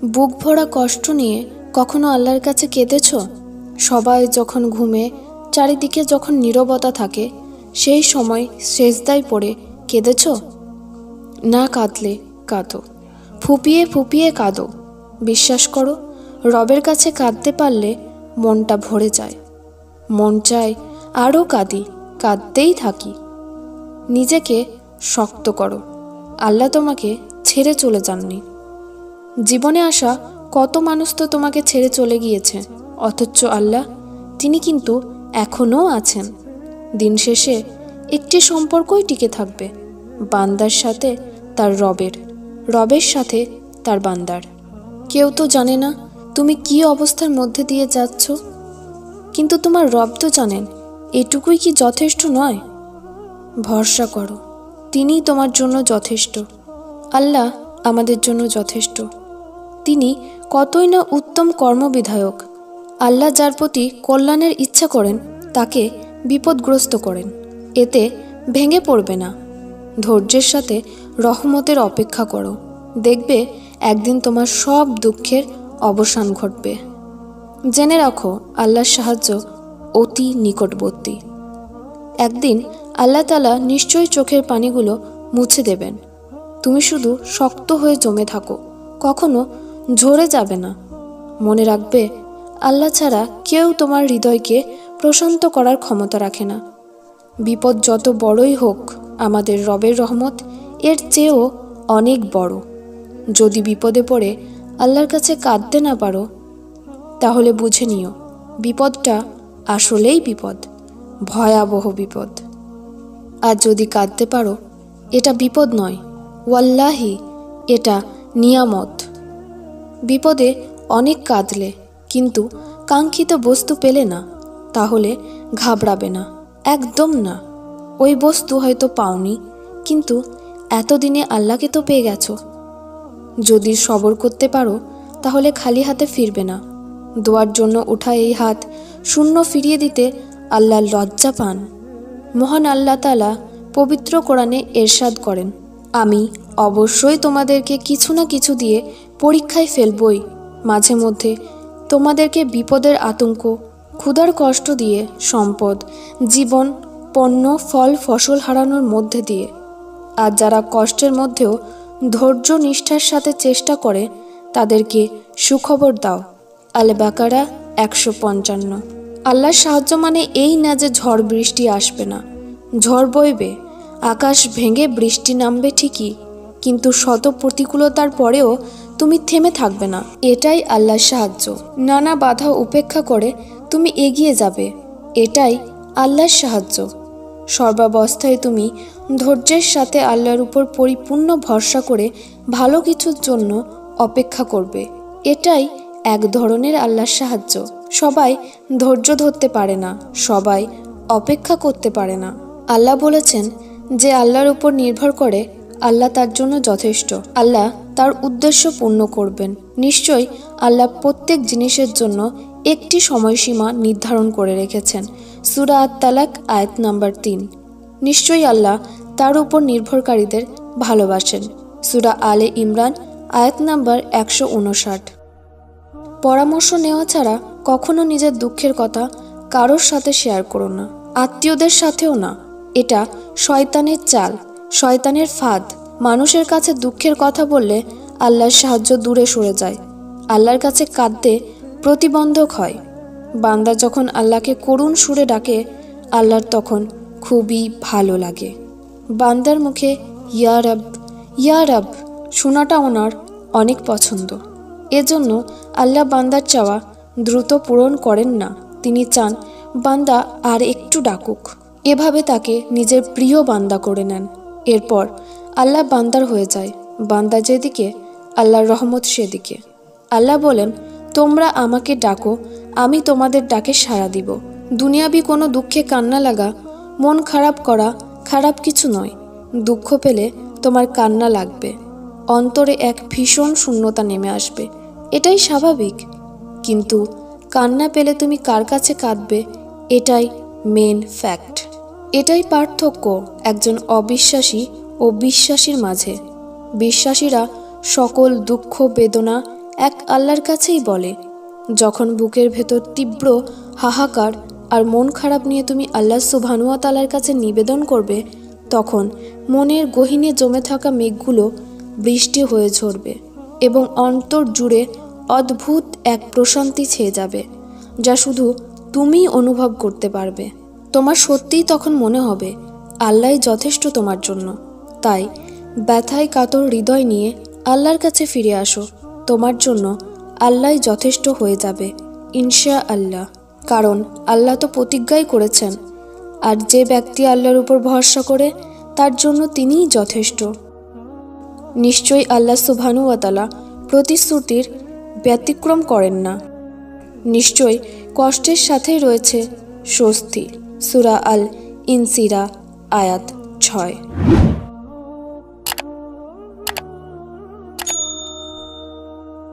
বুক ভরা কষ্ট নিয়ে কখনো আল্লাহর কাছে কেঁদেছ? সবাই যখন ঘুমে, চারিদিকে যখন নীরবতা থাকে, সেই সময় সেজদায় পড়ে কেঁদেছ? না কাঁদলে কাঁদো, ফুপিয়ে ফুপিয়ে কাঁদো। বিশ্বাস করো, রবের কাছে কাঁদতে পারলে মনটা ভরে যায়। মন চায় আরও কাঁদি, কাঁদতেই থাকি। নিজেকে শক্ত করো, আল্লাহ তোমাকে ছেড়ে চলে যাননি। জীবনে আসা কত মানুষ তো তোমাকে ছেড়ে চলে গিয়েছে, অথচ আল্লাহ, তিনি কিন্তু এখনও আছেন। দিন শেষে একটি সম্পর্কই টিকে থাকবে, বান্দার সাথে তার রবের, রবের সাথে তার বান্দার। কেউ তো জানে না তুমি কি অবস্থার মধ্যে দিয়ে যাচ্ছ, কিন্তু তোমার রব তো জানেন। এটুকুই কি যথেষ্ট নয়? ভরসা করো, তিনিই তোমার জন্য যথেষ্ট। আল্লাহ আমাদের জন্য যথেষ্ট। তিনি কতই না উত্তম কর্মবিধায়ক। আল্লাহ যার প্রতি কল্যাণের ইচ্ছা করেন তাকে বিপদগ্রস্ত করেন, এতে ভেঙে পড়বে না। ধৈর্যের সাথে রহমতের অপেক্ষা করো, দেখবে একদিন তোমার সব দুঃখের অবসান ঘটবে। জেনে রাখো, আল্লাহর সাহায্য অতি নিকটবর্তী। একদিন আল্লাহ তাআলা নিশ্চয়ই চোখের পানিগুলো মুছে দেবেন। তুমি শুধু শক্ত হয়ে জমে থাকো, কখনো ঝরে যাবে না। মনে রাখবে, আল্লাহ ছাড়া কেউ তোমার হৃদয়কে প্রশান্ত করার ক্ষমতা রাখে না। বিপদ যত বড়ই হোক, আমাদের রবের রহমত এর চেয়েও অনেক বড়। যদি বিপদে পড়ে আল্লাহর কাছে কাঁদতে না পারো, তাহলে বুঝে নিও বিপদটা আসলেই বিপদ, ভয়াবহ বিপদ। আর যদি কাঁদতে পারো, এটা বিপদ নয়, ওয়াল্লাহি এটা নিয়ামত। বিপদে অনেক কাঁদলে কিন্তু কাঙ্ক্ষিত বস্তু পেলে না, তাহলে ঘাবড়াবে না, একদম না। ওই বস্তু হয়তো পাওনি, কিন্তু এতদিনে আল্লাহকে তো পেয়ে গেছো। যদি সবর করতে পারো, তাহলে খালি হাতে ফিরবে না। দোয়ার জন্য ওঠা এই হাত শূন্য ফিরিয়ে দিতে আল্লাহ লজ্জা পান। মহান আল্লাহ তাআলা পবিত্র কোরআনে এরশাদ করেন, আমি অবশ্যই তোমাদেরকে কিছু না কিছু দিয়ে পরীক্ষায় ফেলবই, মাঝে মধ্যে তোমাদেরকে বিপদের আতঙ্ক, ক্ষুধার কষ্ট দিয়ে, সম্পদ, জীবন, পণ্য, ফল, ফসল হারানোর মধ্যে দিয়ে। আর যারা কষ্টের মধ্যেও ধৈর্য নিষ্ঠার সাথে চেষ্টা করে, তাদেরকে সুখবর দাও। আল বাকারা 155। আল্লাহর সাহায্য মানে এই না যে ঝড় বৃষ্টি আসবে না। ঝড় বইবে, আকাশ ভেঙে বৃষ্টি নামবে ঠিকই, কিন্তু শত প্রতিকূলতার পরেও তুমি থেমে থাকবে না। এটাই আল্লাহর সাহায্য। নানা বাধা উপেক্ষা করে তুমি এগিয়ে যাবে, এটাই আল্লাহর সাহায্য। সর্বাবস্থায় তুমি ধৈর্যের সাথে আল্লাহর উপর পরিপূর্ণ ভরসা করে ভালো কিছুর জন্য অপেক্ষা করবে, এটাই এক ধরনের আল্লাহর সাহায্য। সবাই ধৈর্য ধরতে পারে না, সবাই অপেক্ষা করতে পারে না। আল্লাহ বলেছেন, যে আল্লাহর উপর নির্ভর করে আল্লাহ তার জন্য যথেষ্ট। আল্লাহ তার উদ্দেশ্য পূর্ণ করবেন। নিশ্চয়ই আল্লাহ প্রত্যেক জিনিসের জন্য একটি সময়সীমা নির্ধারণ করে রেখেছেন। সূরা আত-তালাক আয়াত নাম্বার 3। নিশ্চয়ই আল্লাহ তার উপর নির্ভরকারীদের ভালোবাসেন। সূরা আলে ইমরান আয়াত নাম্বার 159। পরামর্শ নেওয়া ছাড়া কখনো নিজের দুঃখের কথা কারোর সাথে শেয়ার করো না, আত্মীয়দের সাথেও না। এটা শয়তানের চাল, শয়তানের ফাঁদ। মানুষের কাছে দুঃখের কথা বললে আল্লাহর সাহায্য দূরে সরে যায়, আল্লাহর কাছে কাঁদতে প্রতিবন্ধক হয়। বান্দা যখন আল্লাহকে করুণ সুরে ডাকে, আল্লাহর তখন খুবই ভালো লাগে। বান্দার মুখে ইয়া রব, ইয়া রব শোনাটা ওনার অনেক পছন্দ। এজন্য আল্লাহ বান্দার চাওয়া দ্রুত পূরণ করেন না, তিনি চান বান্দা আর একটু ডাকুক। এভাবে তাকে নিজের প্রিয় বান্দা করে নেন। এরপর আল্লাহ বান্দার হয়ে যায়। বান্দা যেদিকে, আল্লাহর রহমত সেদিকে। আল্লাহ বলেন, তোমরা আমাকে ডাকো, আমি তোমাদের ডাকে সাড়া দিব। দুনিয়াবি কোনো দুঃখে কান্না লাগা, মন খারাপ করা খারাপ কিছু নয়। দুঃখ পেলে তোমার কান্না লাগবে, অন্তরে এক ভীষণ শূন্যতা নেমে আসবে, এটাই স্বাভাবিক। কিন্তু কান্না পেলে তুমি কার কাছে কাঁদবে, এটাই মেন ফ্যাক্ট। এটাই পার্থক্য একজন অবিশ্বাসী ও বিশ্বাসীর মাঝে। বিশ্বাসীরা সকল দুঃখ বেদনা এক আল্লাহর কাছেই বলে। যখন বুকের ভেতর তীব্র হাহাকার আর মন খারাপ নিয়ে তুমি আল্লাহ সুবহানাহু ওয়া তাআলার কাছে নিবেদন করবে, তখন মনের গহীনে জমে থাকা মেঘগুলো বৃষ্টি হয়ে ঝরবে এবং অন্তর জুড়ে অদ্ভুত এক প্রশান্তি ছেয়ে যাবে, যা শুধু তুমিই অনুভব করতে পারবে। তোমার সত্যিই তখন মনে হবে আল্লাহই যথেষ্ট তোমার জন্য। তাই ব্যথায় কাতর হৃদয় নিয়ে আল্লাহর কাছে ফিরে আসো। তোমার জন্য আল্লাহই যথেষ্ট হয়ে যাবে ইনশাআল্লাহ। কারণ আল্লাহ তো প্রতিজ্ঞাই করেছেন, আর যে ব্যক্তি আল্লাহর উপর ভরসা করে তার জন্য তিনিই যথেষ্ট। নিশ্চয়ই আল্লাহ সুবহানাহু ওয়া তাআলা প্রতিশ্রুতির ব্যতিক্রম করেন না। নিশ্চয়ই কষ্টের সাথেই রয়েছে স্বস্তি। সূরা আল ইনসিরা আয়াত 6।